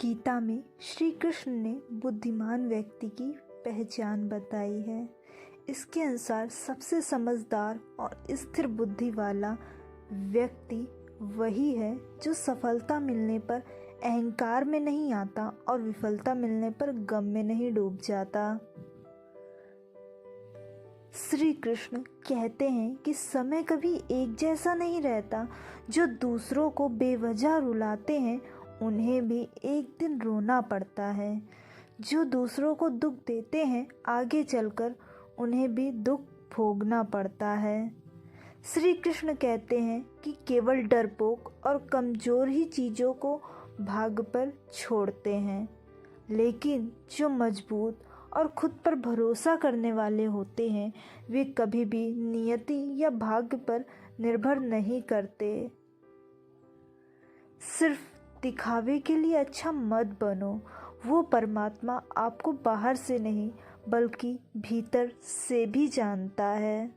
गीता में श्री कृष्ण ने बुद्धिमान व्यक्ति की पहचान बताई है। इसके अनुसार सबसे समझदार और स्थिर बुद्धि वाला व्यक्ति वही है जो सफलता मिलने पर अहंकार में नहीं आता और विफलता मिलने पर गम में नहीं डूब जाता। श्री कृष्ण कहते हैं कि समय कभी एक जैसा नहीं रहता। जो दूसरों को बेवजह रुलाते हैं उन्हें भी एक दिन रोना पड़ता है। जो दूसरों को दुख देते हैं आगे चलकर उन्हें भी दुख भोगना पड़ता है। श्री कृष्ण कहते हैं कि केवल डरपोक और कमज़ोर ही चीज़ों को भाग्य पर छोड़ते हैं, लेकिन जो मजबूत और खुद पर भरोसा करने वाले होते हैं वे कभी भी नियति या भाग्य पर निर्भर नहीं करते। सिर्फ दिखावे के लिए अच्छा मत बनो। वो परमात्मा आपको बाहर से नहीं बल्कि भीतर से भी जानता है।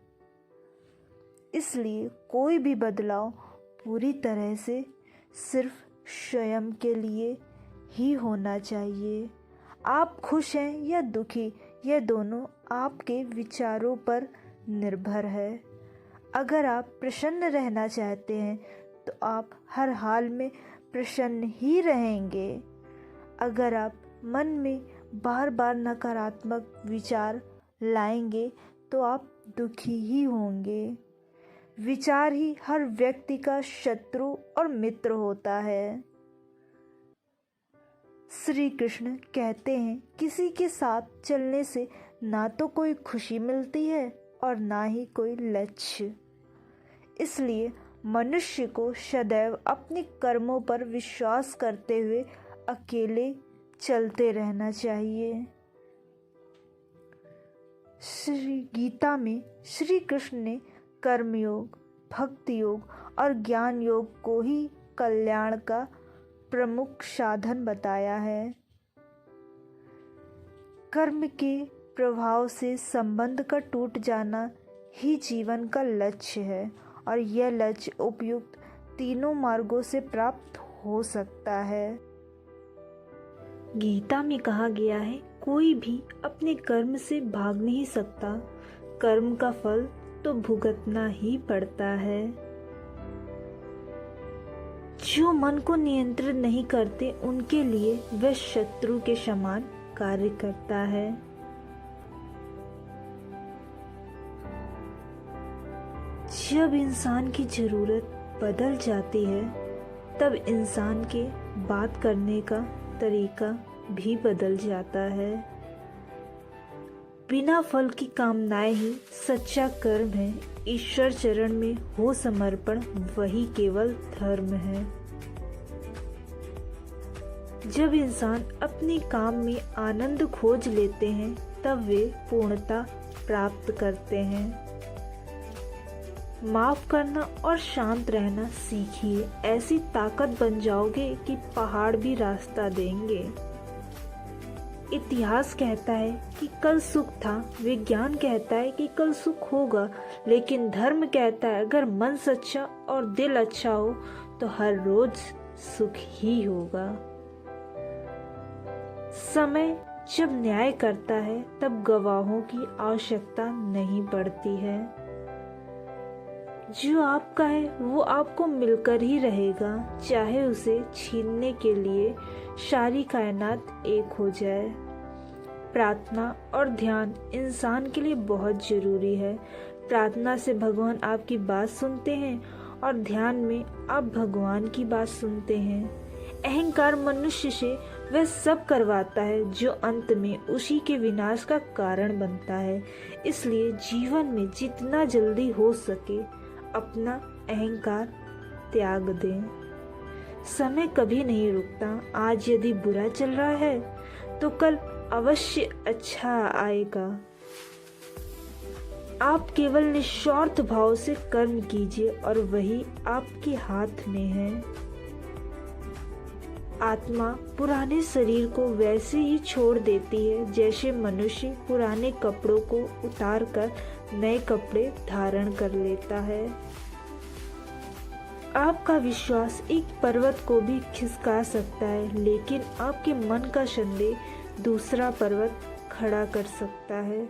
इसलिए कोई भी बदलाव पूरी तरह से सिर्फ स्वयं के लिए ही होना चाहिए। आप खुश हैं या दुखी, यह दोनों आपके विचारों पर निर्भर है। अगर आप प्रसन्न रहना चाहते हैं तो आप हर हाल में प्रसन्न ही रहेंगे। अगर आप मन में बार बार नकारात्मक विचार लाएंगे तो आप दुखी ही होंगे। विचार ही हर व्यक्ति का शत्रु और मित्र होता है। श्री कृष्ण कहते हैं किसी के साथ चलने से ना तो कोई खुशी मिलती है और ना ही कोई लक्ष्य। इसलिए मनुष्य को सदैव अपने कर्मों पर विश्वास करते हुए अकेले चलते रहना चाहिए। श्री गीता में श्री कृष्ण ने कर्मयोग, भक्ति योग और ज्ञान योग को ही कल्याण का प्रमुख साधन बताया है। कर्म के प्रभाव से संबंध का टूट जाना ही जीवन का लक्ष्य है और यह लक्ष्य उपयुक्त तीनों मार्गों से प्राप्त हो सकता है। गीता में कहा गया है कोई भी अपने कर्म से भाग नहीं सकता। कर्म का फल तो भुगतना ही पड़ता है। जो मन को नियंत्रित नहीं करते उनके लिए वह शत्रु के समान कार्य करता है। जब इंसान की जरूरत बदल जाती है तब इंसान के बात करने का तरीका भी बदल जाता है। बिना फल की कामनाएं ही सच्चा कर्म है। ईश्वर चरण में हो समर्पण वही केवल धर्म है। जब इंसान अपने काम में आनंद खोज लेते हैं तब वे पूर्णता प्राप्त करते हैं। माफ करना और शांत रहना सीखिए। ऐसी ताकत बन जाओगे कि पहाड़ भी रास्ता देंगे। इतिहास कहता है कि कल सुख था, विज्ञान कहता है कि कल सुख होगा, लेकिन धर्म कहता है अगर मन सच्चा और दिल अच्छा हो तो हर रोज सुख ही होगा। समय जब न्याय करता है तब गवाहों की आवश्यकता नहीं पड़ती है। जो आपका है वो आपको मिलकर ही रहेगा, चाहे उसे छीनने के लिए सारी कायनात एक हो जाए। प्रार्थना और ध्यान इंसान के लिए बहुत जरूरी है। प्रार्थना से भगवान आपकी बात सुनते हैं और ध्यान में आप भगवान की बात सुनते हैं। अहंकार मनुष्य से वह सब करवाता है जो अंत में उसी के विनाश का कारण बनता है। इसलिए जीवन में जितना जल्दी हो सके अपना अहंकार त्याग दें। समय कभी नहीं रुकता। आज यदि बुरा चल रहा है तो कल अवश्य अच्छा आएगा। आप केवल निस्वार्थ भाव से कर्म कीजिए और वही आपके हाथ में है। आत्मा पुराने शरीर को वैसे ही छोड़ देती है जैसे मनुष्य पुराने कपड़ों को उतार कर नए कपड़े धारण कर लेता है। आपका विश्वास एक पर्वत को भी खिसका सकता है, लेकिन आपके मन का संदेह दूसरा पर्वत खड़ा कर सकता है।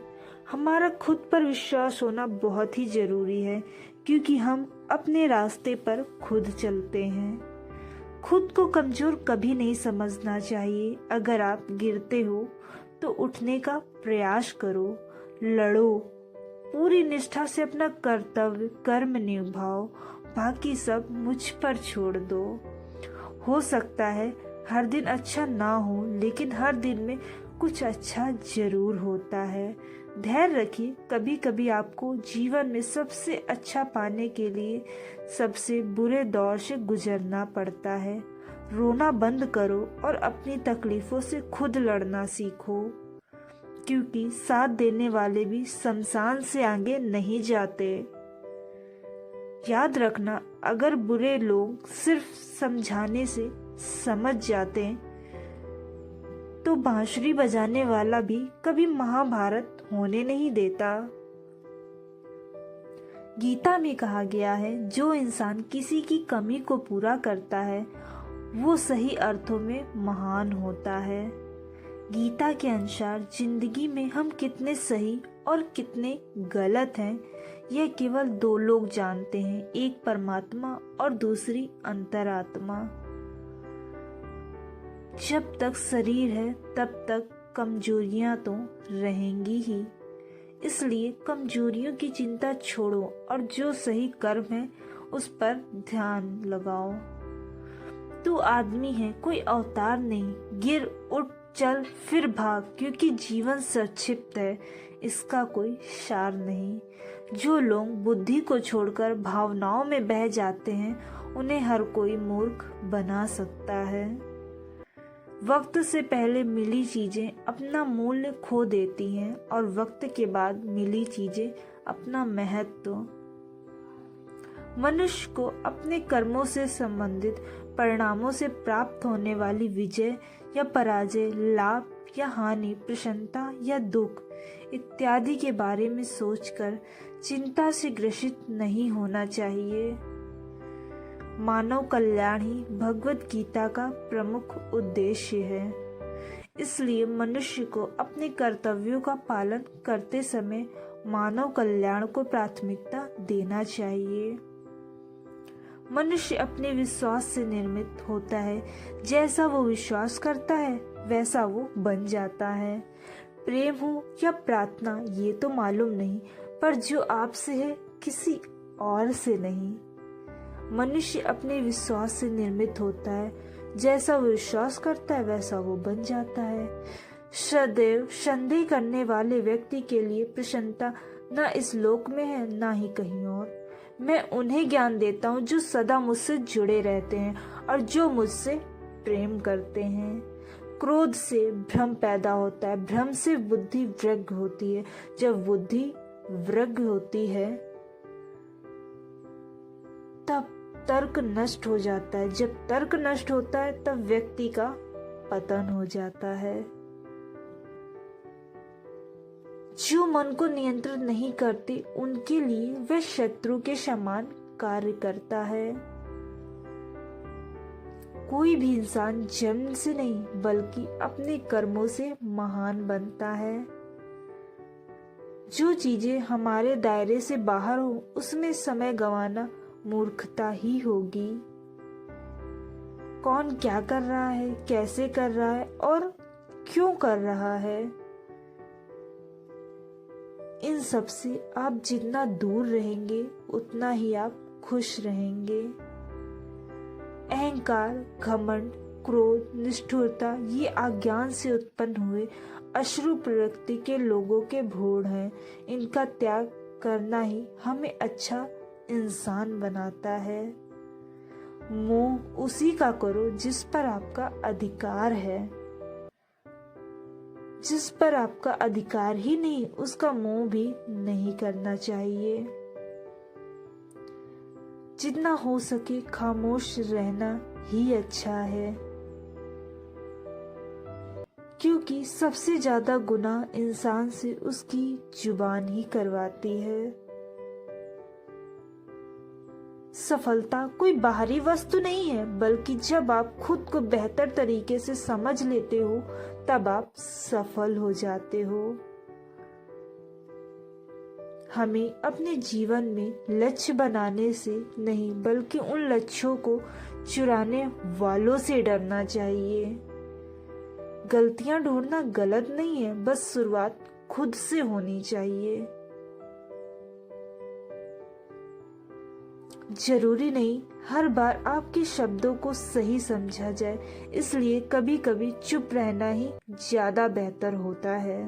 हमारा खुद पर विश्वास होना बहुत ही जरूरी है, क्योंकि हम अपने रास्ते पर खुद चलते हैं। खुद को कमजोर कभी नहीं समझना चाहिए। अगर आप गिरते हो तो उठने का प्रयास करो, लड़ो, पूरी निष्ठा से अपना कर्तव्य कर्म निभाओ, बाकी सब मुझ पर छोड़ दो। हो सकता है हर दिन अच्छा ना हो, लेकिन हर दिन में कुछ अच्छा जरूर होता है। धैर्य रखिए, कभी कभी आपको जीवन में सबसे अच्छा पाने के लिए सबसे बुरे दौर से गुजरना पड़ता है। रोना बंद करो और अपनी तकलीफों से खुद लड़ना सीखो, क्योंकि साथ देने वाले भी शमशान से आगे नहीं जाते। याद रखना, अगर बुरे लोग सिर्फ समझाने से समझ जाते तो बांसुरी बजाने वाला भी कभी महाभारत होने नहीं देता। गीता में कहा गया है, जो इंसान किसी की कमी को पूरा करता है वो सही अर्थों में महान होता है। गीता के अनुसार जिंदगी में हम कितने सही और कितने गलत हैं, यह केवल दो लोग जानते हैं, एक परमात्मा और दूसरी अंतरात्मा। जब तक शरीर है तब तक कमजोरियां तो रहेंगी ही, इसलिए कमजोरियों की चिंता छोड़ो और जो सही कर्म है उस पर ध्यान लगाओ। तू आदमी है, कोई अवतार नहीं। गिर उठ चल फिर भाग, क्योंकि जीवन संक्षिप्त है, इसका कोई सार नहीं। जो लोग बुद्धि को छोड़कर भावनाओं में बह जाते हैं उन्हें हर कोई मूर्ख बना सकता है। वक्त से पहले मिली चीजें अपना मूल्य खो देती हैं और वक्त के बाद मिली चीजें अपना महत्व। मनुष्य को अपने कर्मों से संबंधित परिणामों से प्राप्त होने वाली विजय या पराजय, लाभ या हानि, प्रसन्नता या दुख इत्यादि के बारे में सोचकर चिंता से ग्रसित नहीं होना चाहिए। मानव कल्याण ही भगवत गीता का प्रमुख उद्देश्य है। इसलिए मनुष्य को अपने कर्तव्यों का पालन करते समय मानव कल्याण को प्राथमिकता देना चाहिए। मनुष्य अपने विश्वास से निर्मित होता है। जैसा वो विश्वास करता है वैसा वो बन जाता है। प्रेम हो या प्रार्थना ये तो मालूम नहीं, पर जो आपसे है किसी और से नहीं। मनुष्य अपने विश्वास से निर्मित होता है। जैसा वो विश्वास करता है वैसा वो बन जाता है। सदैव संदेह करने वाले व्यक्ति के लिए प्रसन्नता न इस लोक में है न ही कहीं और। मैं उन्हें ज्ञान देता हूँ जो सदा मुझसे जुड़े रहते हैं और जो मुझसे प्रेम करते हैं। क्रोध से भ्रम पैदा होता है, भ्रम से बुद्धि वृद्ध होती है। जब बुद्धि वृद्ध होती है तब तर्क नष्ट हो जाता है। जब तर्क नष्ट होता है तब व्यक्ति का पतन हो जाता है। जो मन को नियंत्रित नहीं करते उनके लिए वह शत्रु के समान कार्य करता है। कोई भी इंसान जन्म से नहीं बल्कि अपने कर्मों से महान बनता है। जो चीजें हमारे दायरे से बाहर हो उसमें समय गंवाना मूर्खता ही होगी। कौन क्या कर रहा है, कैसे कर रहा है और क्यों कर रहा है, इन सब से आप जितना दूर रहेंगे उतना ही आप खुश रहेंगे। अहंकार, घमंड, क्रोध, निष्ठुरता ये अज्ञान से उत्पन्न हुए अश्रु प्रवृत्ति के लोगों के भोर हैं। इनका त्याग करना ही हमें अच्छा इंसान बनाता है। मोह उसी का करो जिस पर आपका अधिकार है। जिस पर आपका अधिकार ही नहीं उसका मोह भी नहीं करना चाहिए। जितना हो सके खामोश रहना ही अच्छा है, क्योंकि सबसे ज्यादा गुनाह इंसान से उसकी जुबान ही करवाती है। सफलता कोई बाहरी वस्तु नहीं है, बल्कि जब आप खुद को बेहतर तरीके से समझ लेते हो तब आप सफल हो जाते हो। हमें अपने जीवन में लक्ष्य बनाने से नहीं, बल्कि उन लक्ष्यों को चुराने वालों से डरना चाहिए। गलतियां ढूंढना गलत नहीं है, बस शुरुआत खुद से होनी चाहिए। जरूरी नहीं हर बार आपके शब्दों को सही समझा जाए, इसलिए कभी कभी चुप रहना ही ज्यादा बेहतर होता है।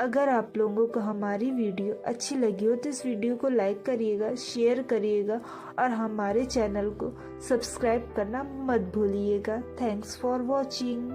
अगर आप लोगों को हमारी वीडियो अच्छी लगी हो तो इस वीडियो को लाइक करिएगा, शेयर करिएगा और हमारे चैनल को सब्सक्राइब करना मत भूलिएगा। Thanks for watching.